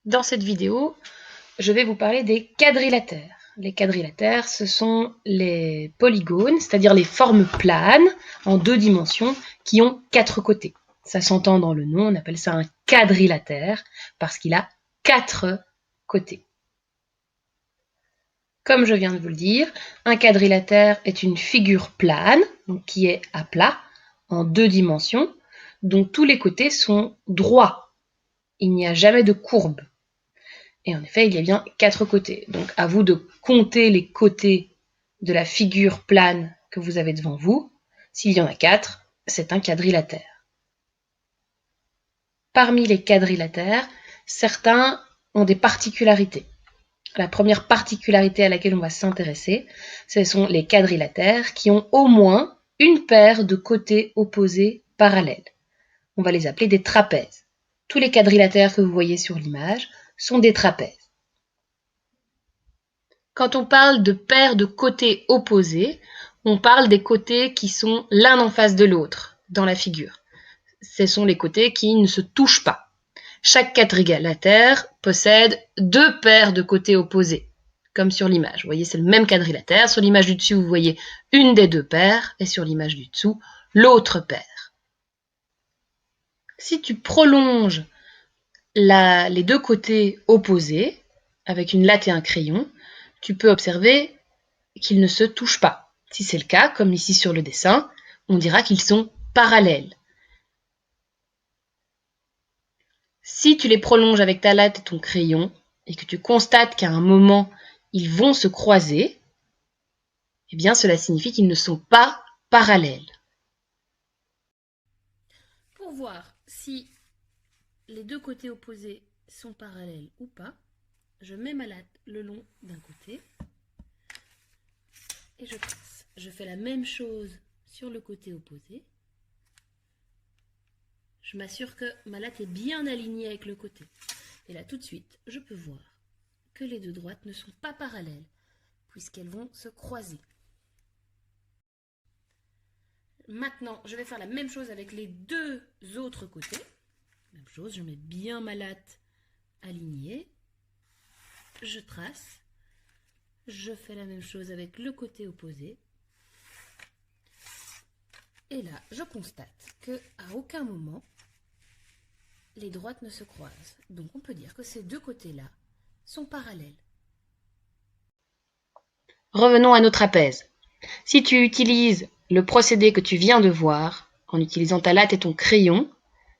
Dans cette vidéo, je vais vous parler des quadrilatères. Les quadrilatères, ce sont les polygones, c'est-à-dire les formes planes en 2 dimensions qui ont 4 côtés. Ça s'entend dans le nom, on appelle ça un quadrilatère parce qu'il a 4 côtés. Comme je viens de vous le dire, un quadrilatère est une figure plane, donc qui est à plat, en 2 dimensions, dont tous les côtés sont droits. Il n'y a jamais de courbe. Et en effet, il y a bien 4 côtés. Donc à vous de compter les côtés de la figure plane que vous avez devant vous. S'il y en a 4, c'est un quadrilatère. Parmi les quadrilatères, certains ont des particularités. La première particularité à laquelle on va s'intéresser, ce sont les quadrilatères qui ont au moins une paire de côtés opposés parallèles. On va les appeler des trapèzes. Tous les quadrilatères que vous voyez sur l'image sont des trapèzes. Quand on parle de paires de côtés opposés, on parle des côtés qui sont l'un en face de l'autre dans la figure. Ce sont les côtés qui ne se touchent pas. Chaque quadrilatère possède 2 paires de côtés opposés, comme sur l'image. Vous voyez, c'est le même quadrilatère. Sur l'image du dessus, vous voyez une des 2 paires, et sur l'image du dessous, l'autre paire. Si tu prolonges les 2 côtés opposés, avec une latte et un crayon, tu peux observer qu'ils ne se touchent pas. Si c'est le cas, comme ici sur le dessin, on dira qu'ils sont parallèles. Si tu les prolonges avec ta latte et ton crayon, et que tu constates qu'à un moment, ils vont se croiser, eh bien cela signifie qu'ils ne sont pas parallèles. Pour voir si les 2 côtés opposés sont parallèles ou pas, je mets ma latte le long d'un côté et je trace. Je fais la même chose sur le côté opposé. Je m'assure que ma latte est bien alignée avec le côté. Et là, tout de suite, je peux voir que les 2 droites ne sont pas parallèles, puisqu'elles vont se croiser. Maintenant, je vais faire la même chose avec les 2 autres côtés. Même chose, je mets bien ma latte alignée. Je trace. Je fais la même chose avec le côté opposé. Et là, je constate qu'à aucun moment, les droites ne se croisent. Donc on peut dire que ces 2 côtés-là sont parallèles. Revenons à nos trapèzes. Si tu utilises le procédé que tu viens de voir, en utilisant ta latte et ton crayon,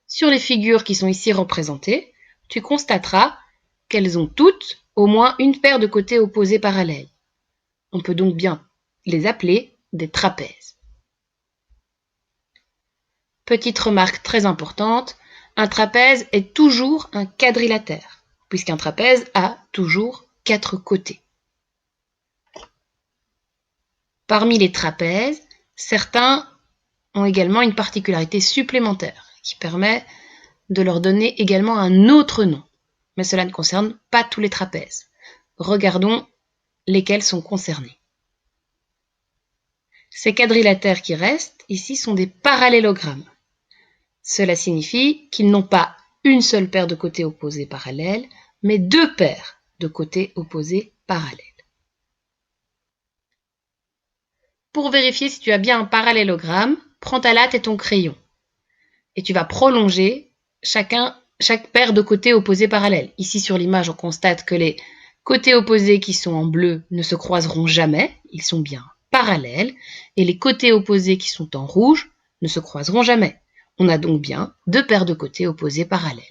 sur les figures qui sont ici représentées, tu constateras qu'elles ont toutes au moins une paire de côtés opposés parallèles. On peut donc bien les appeler des trapèzes. Petite remarque très importante, un trapèze est toujours un quadrilatère, puisqu'un trapèze a toujours 4 côtés. Parmi les trapèzes, certains ont également une particularité supplémentaire qui permet de leur donner également un autre nom. Mais cela ne concerne pas tous les trapèzes. Regardons lesquels sont concernés. Ces quadrilatères qui restent ici sont des parallélogrammes. Cela signifie qu'ils n'ont pas une seule paire de côtés opposés parallèles, mais 2 paires de côtés opposés parallèles. Pour vérifier si tu as bien un parallélogramme, prends ta latte et ton crayon. Et tu vas prolonger chaque paire de côtés opposés parallèles. Ici sur l'image, on constate que les côtés opposés qui sont en bleu ne se croiseront jamais, ils sont bien parallèles, et les côtés opposés qui sont en rouge ne se croiseront jamais. On a donc bien 2 paires de côtés opposés parallèles.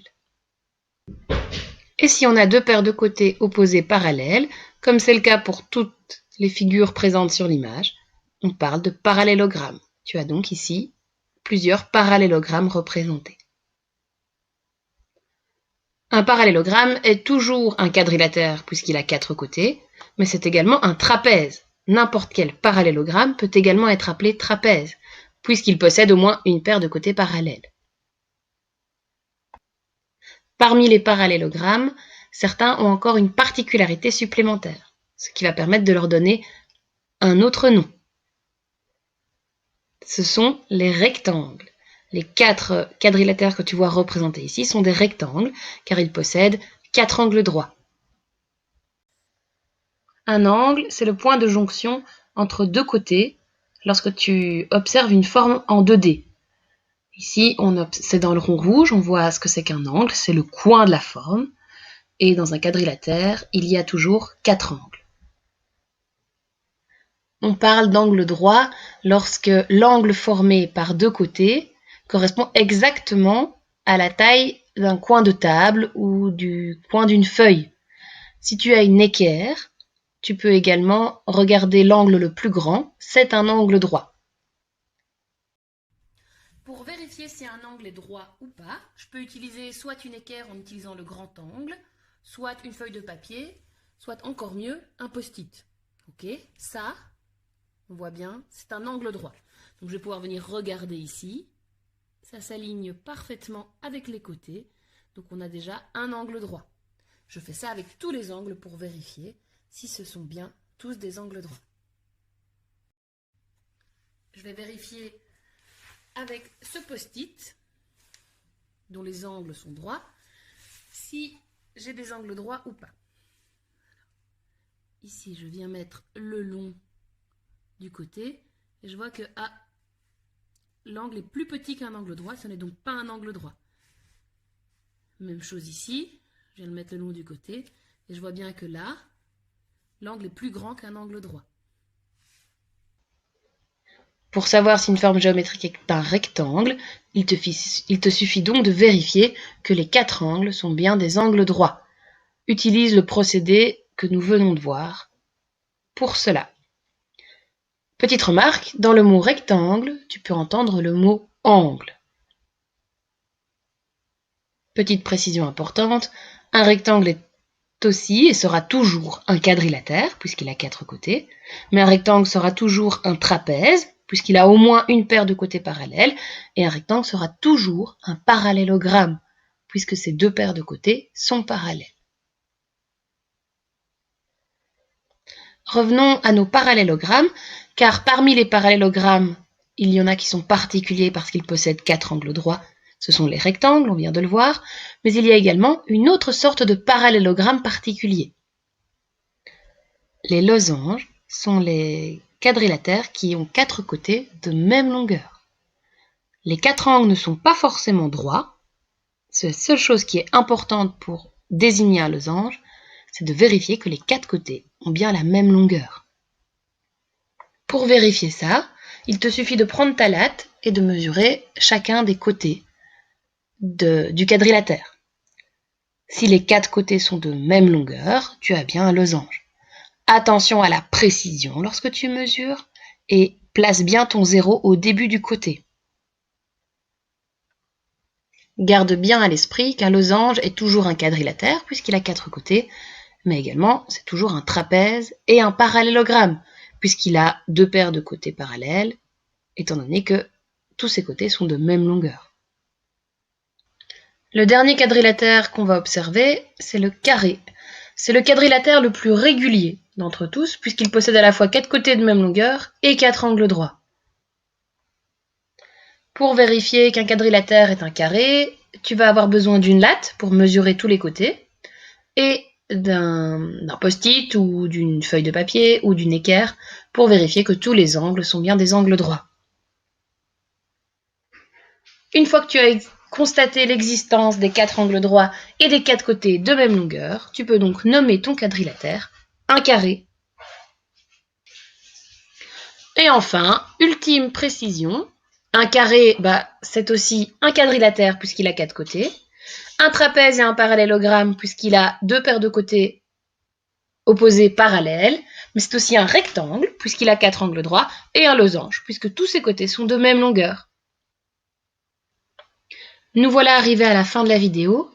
Et si on a 2 paires de côtés opposés parallèles, comme c'est le cas pour toutes les figures présentes sur l'image, on parle de parallélogramme. Tu as donc ici plusieurs parallélogrammes représentés. Un parallélogramme est toujours un quadrilatère puisqu'il a 4 côtés, mais c'est également un trapèze. N'importe quel parallélogramme peut également être appelé trapèze, puisqu'il possède au moins une paire de côtés parallèles. Parmi les parallélogrammes, certains ont encore une particularité supplémentaire, ce qui va permettre de leur donner un autre nom. Ce sont les rectangles. Les 4 quadrilatères que tu vois représentés ici sont des rectangles, car ils possèdent 4 angles droits. Un angle, c'est le point de jonction entre deux côtés lorsque tu observes une forme en 2D. Ici, c'est dans le rond rouge, on voit ce que c'est qu'un angle, c'est le coin de la forme. Et dans un quadrilatère, il y a toujours 4 angles. On parle d'angle droit lorsque l'angle formé par deux côtés correspond exactement à la taille d'un coin de table ou du coin d'une feuille. Si tu as une équerre, tu peux également regarder l'angle le plus grand, c'est un angle droit. Pour vérifier si un angle est droit ou pas, je peux utiliser soit une équerre en utilisant le grand angle, soit une feuille de papier, soit encore mieux, un post-it. Ok, ça, on voit bien, c'est un angle droit. Donc je vais pouvoir venir regarder ici. Ça s'aligne parfaitement avec les côtés. Donc on a déjà un angle droit. Je fais ça avec tous les angles pour vérifier si ce sont bien tous des angles droits. Je vais vérifier avec ce post-it, dont les angles sont droits, si j'ai des angles droits ou pas. Ici, je viens mettre le long du côté et je vois que l'angle est plus petit qu'un angle droit, ce n'est donc pas un angle droit. Même chose ici, je viens de mettre le long du côté et je vois bien que là, l'angle est plus grand qu'un angle droit. Pour savoir si une forme géométrique est un rectangle, il te suffit donc de vérifier que les 4 angles sont bien des angles droits. Utilise le procédé que nous venons de voir pour cela. Petite remarque, dans le mot rectangle, tu peux entendre le mot angle. Petite précision importante, un rectangle est aussi et sera toujours un quadrilatère, puisqu'il a 4 côtés, mais un rectangle sera toujours un trapèze, puisqu'il a au moins une paire de côtés parallèles, et un rectangle sera toujours un parallélogramme, puisque ces deux paires de côtés sont parallèles. Revenons à nos parallélogrammes, car parmi les parallélogrammes, il y en a qui sont particuliers parce qu'ils possèdent 4 angles droits. Ce sont les rectangles, on vient de le voir, mais il y a également une autre sorte de parallélogramme particulier. Les losanges sont les quadrilatères qui ont 4 côtés de même longueur. Les 4 angles ne sont pas forcément droits. C'est la seule chose qui est importante pour désigner un losange, c'est de vérifier que les 4 côtés ont bien la même longueur. Pour vérifier ça, il te suffit de prendre ta latte et de mesurer chacun des côtés du quadrilatère. Si les 4 côtés sont de même longueur, tu as bien un losange. Attention à la précision lorsque tu mesures et place bien ton zéro au début du côté. Garde bien à l'esprit qu'un losange est toujours un quadrilatère puisqu'il a 4 côtés, mais également c'est toujours un trapèze et un parallélogramme puisqu'il a 2 paires de côtés parallèles, étant donné que tous ses côtés sont de même longueur. Le dernier quadrilatère qu'on va observer, c'est le carré. C'est le quadrilatère le plus régulier d'entre tous, puisqu'il possède à la fois 4 côtés de même longueur et 4 angles droits. Pour vérifier qu'un quadrilatère est un carré, tu vas avoir besoin d'une latte pour mesurer tous les côtés, et d'un post-it ou d'une feuille de papier ou d'une équerre pour vérifier que tous les angles sont bien des angles droits. Une fois que tu as constaté l'existence des 4 angles droits et des 4 côtés de même longueur, tu peux donc nommer ton quadrilatère un carré. Et enfin, ultime précision, un carré, c'est aussi un quadrilatère puisqu'il a 4 côtés, un trapèze et un parallélogramme puisqu'il a 2 paires de côtés opposés parallèles, mais c'est aussi un rectangle puisqu'il a 4 angles droits et un losange puisque tous ses côtés sont de même longueur. Nous voilà arrivés à la fin de la vidéo.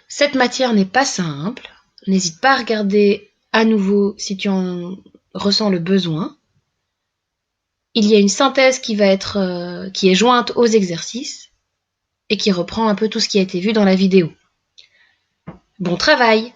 Cette matière n'est pas simple. N'hésite pas à regarder à nouveau si tu en ressens le besoin. Il y a une synthèse qui est jointe aux exercices et qui reprend un peu tout ce qui a été vu dans la vidéo. Bon travail!